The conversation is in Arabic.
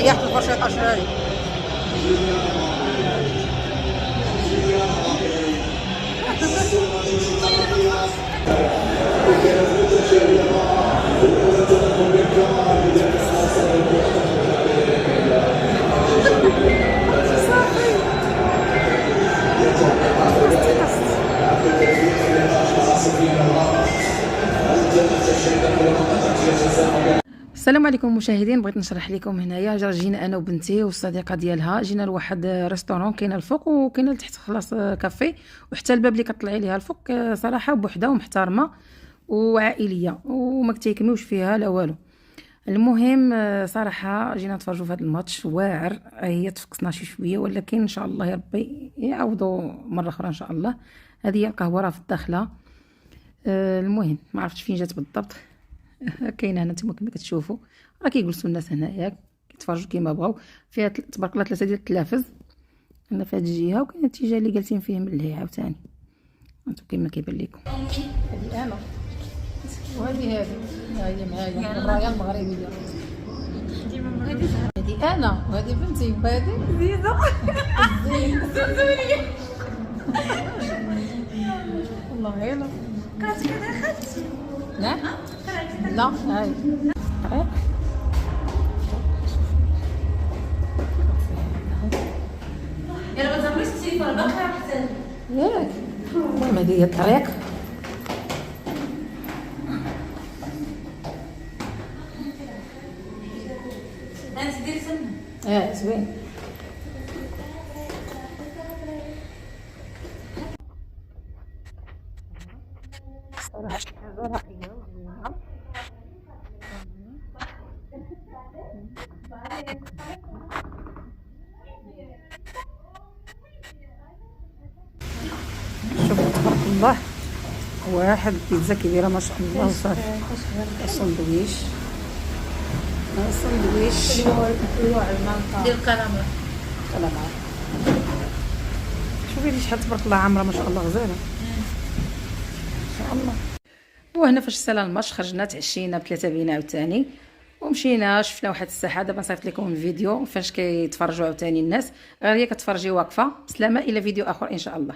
طيحت الفرشة اشراري. السلام عليكم مشاهدين. بغيت نشرح لكم هنايا جينا انا وبنتي والصديقه ديالها، جينا لواحد ريستورون كاين الفوق وكاين لتحت خلاص كافي، وحتى الباب اللي كطلعي ليها الفوق صراحه بوحده ومحترمه وعائليه وما كتيكميوش فيها لا والو. المهم صراحه جينا نتفرجوا في هذا الماتش واعر، هي تفقسنا شي شويه ولكن ان شاء الله يا ربي يعوضوا مره اخرى ان شاء الله. هذه هي القهوه راه في الداخله. المهم ما عرفتش فين جات بالضبط. كاينه هنا نتوما كما كتشوفوا، راه كيجلسوا الناس هنايا كيتفرجوا كيما بغاو. فيها تبارك الله 3 ديال التلافز هنا في هذه الجهه، وكاين الاتجاه اللي جالسين فيه من اللهي عاوتاني انتم كما كيبان لكم. هذه انا وهذه هي معايا الرايه المغربيه. هذه انا وهذه بنتي وهذه زيزه زنزوليه. والله يلا قرات كذا خالتي. لا لا هاي يلا ما تزعموش التليفون باقي حتى ياك. المهم هذه هي الطريق. انت ديري سنه زوين. صراحه حاجه رائعه وزوينه. شوفوا تبارك الله، واحد بيتزا كبيره ما شاء الله وصافي. السندويش ديال الكلامه. شوفي لي شحال تبارك الله عامره ما شاء الله غزاله ما شاء الله. وهنا فاش سالا الماتش خرجنا تعشينا بثلاثه بينا عاوتاني ومشينا شفنا واحد الساحه. دابا نصيفط لكم الفيديو فاش كيتفرجوا عاوتاني الناس، غير هي كتفرجي واقفه. سلامه الى فيديو اخر ان شاء الله.